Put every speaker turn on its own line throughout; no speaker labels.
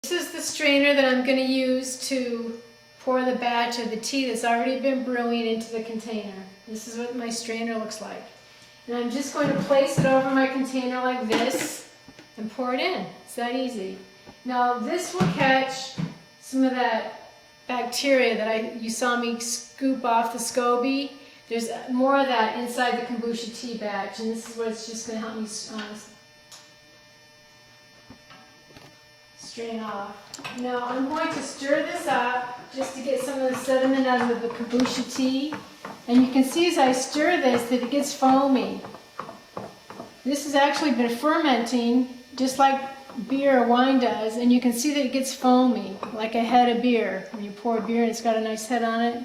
This is the strainer that I'm going to use to pour the batch of the tea that's already been brewing into the container. This is what my strainer looks like. And I'm just going to place it over my container like this and pour it in. It's that easy. Now this will catch some of that bacteria that you saw me scoop off the SCOBY. There's more of that inside the kombucha tea batch, and this is what it's just going to help me strain off. Now I'm going to stir this up just to get some of the sediment out of the kombucha tea. And you can see as I stir this that it gets foamy. This has actually been fermenting just like beer or wine does, and you can see that it gets foamy, like a head of beer. When you pour beer and it's got a nice head on it.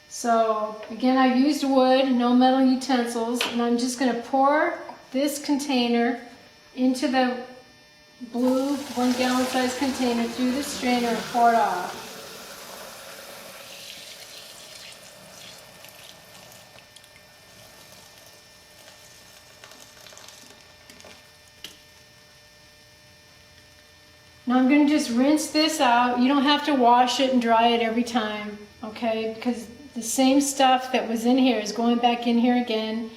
So again, I've used wood, no metal utensils, and I'm just going to pour this container into the blue 1 gallon size container through the strainer and pour it off. Now I'm going to just rinse this out. You don't have to wash it and dry it every time, okay? Because the same stuff that was in here is going back in here again.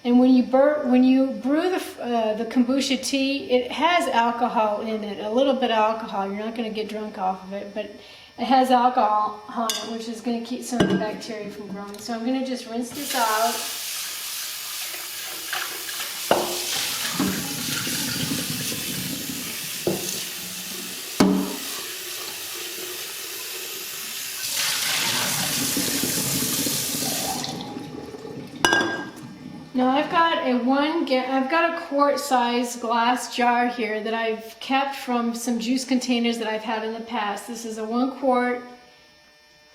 And when you brew the kombucha tea, it has alcohol in it, a little bit of alcohol. You're not going to get drunk off of it, but it has alcohol on it, which is going to keep some of the bacteria from growing. So I'm going to just rinse this out. Now I've got a quart-size glass jar here that I've kept from some juice containers that I've had in the past. This is a 1 quart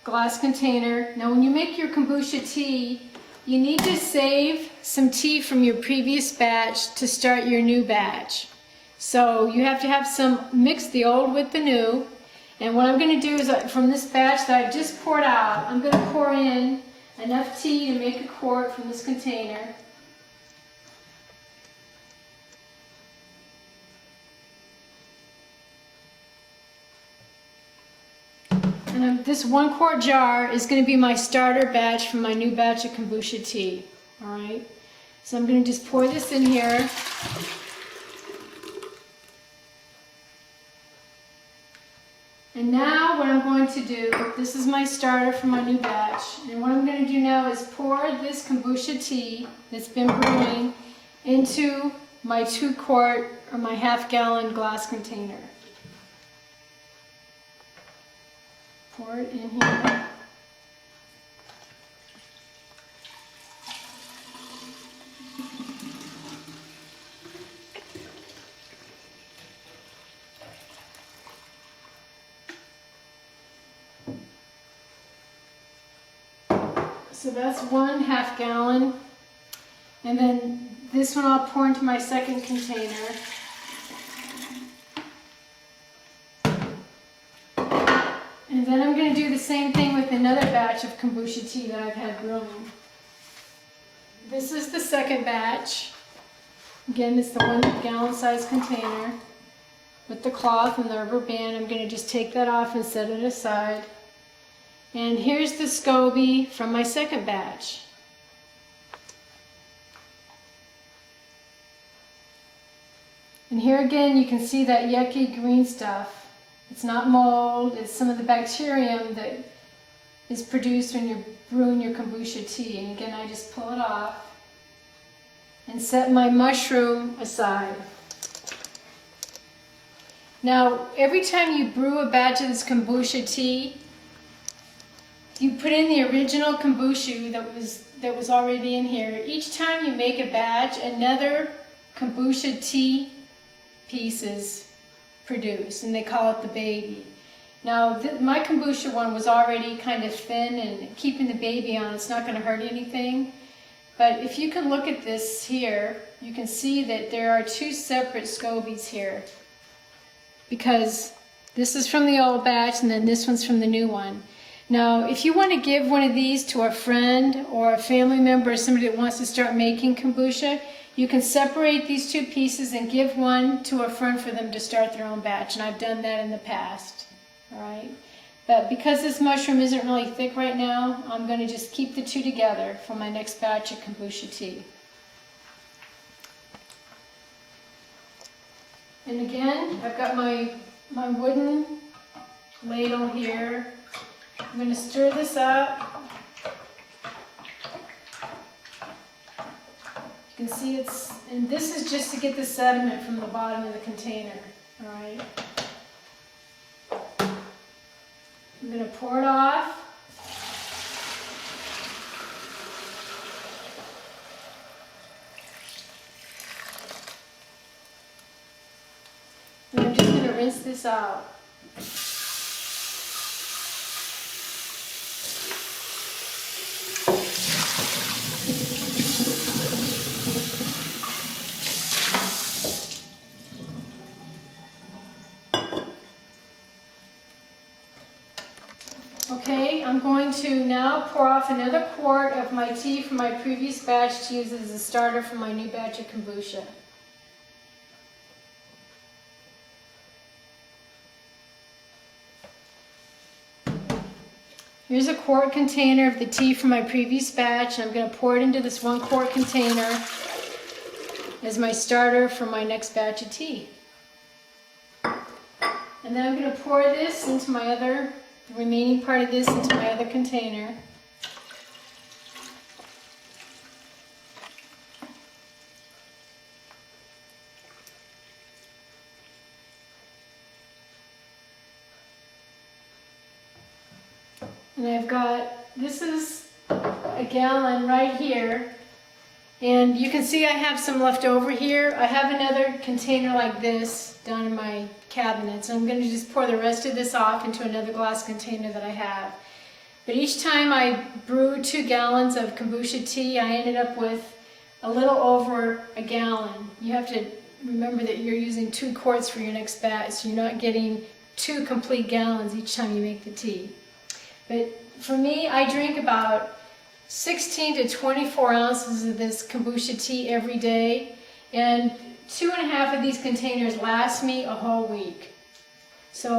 glass container. Now when you make your kombucha tea, you need to save some tea from your previous batch to start your new batch. So you have to have mix the old with the new. And what I'm going to do is from this batch that I just poured out, I'm going to pour in enough tea to make a quart from this container. And this 1 quart jar is going to be my starter batch for my new batch of kombucha tea. Alright, so I'm going to just pour this in here. And now what I'm going to do, this is my starter for my new batch. And what I'm going to do now is pour this kombucha tea that's been brewing into my 2 quart or my half gallon glass container. Pour it in here. So that's 1 half gallon. And then this one I'll pour into my second container. And then I'm going to do the same thing with another batch of kombucha tea that I've had brewing. This is the second batch. Again, it's the 1 gallon size container with the cloth and the rubber band. I'm going to just take that off and set it aside. And here's the SCOBY from my second batch. And here again you can see that yucky green stuff. It's not mold, it's some of the bacterium that is produced when you're brewing your kombucha tea. And again, I just pull it off and set my mushroom aside. Now, every time you brew a batch of this kombucha tea, you put in the original kombucha that was already in here. Each time you make a batch, another kombucha tea piece is produced, and they call it the baby. Now, my kombucha one was already kind of thin, and keeping the baby on, it's not going to hurt anything. But if you can look at this here, you can see that there are 2 separate SCOBYs here, because this is from the old batch, and then this one's from the new one. Now, if you want to give one of these to a friend or a family member or somebody that wants to start making kombucha, you can separate these two pieces and give one to a friend for them to start their own batch, and I've done that in the past. All right, but because this mushroom isn't really thick right now, I'm going to just keep the two together for my next batch of kombucha tea. And again, I've got my wooden ladle here. I'm going to stir this up. You can see and this is just to get the sediment from the bottom of the container. All right. I'm going to pour it off. And I'm just going to rinse this out. Okay, I'm going to now pour off another quart of my tea from my previous batch to use as a starter for my new batch of kombucha. Here's a quart container of the tea from my previous batch, and I'm going to pour it into this 1 quart container as my starter for my next batch of tea. And then I'm going to pour this into the remaining part of this into my other container. And I've got, this is a gallon right here. And you can see I have some left over here. I have another container like this down in my cabinet. So I'm going to just pour the rest of this off into another glass container that I have. But each time I brew 2 gallons of kombucha tea, I ended up with a little over a gallon. You have to remember that you're using 2 quarts for your next batch, so you're not getting 2 complete gallons each time you make the tea. But for me, I drink about 16 to 24 ounces of this kombucha tea every day, and 2.5 of these containers last me a whole week. So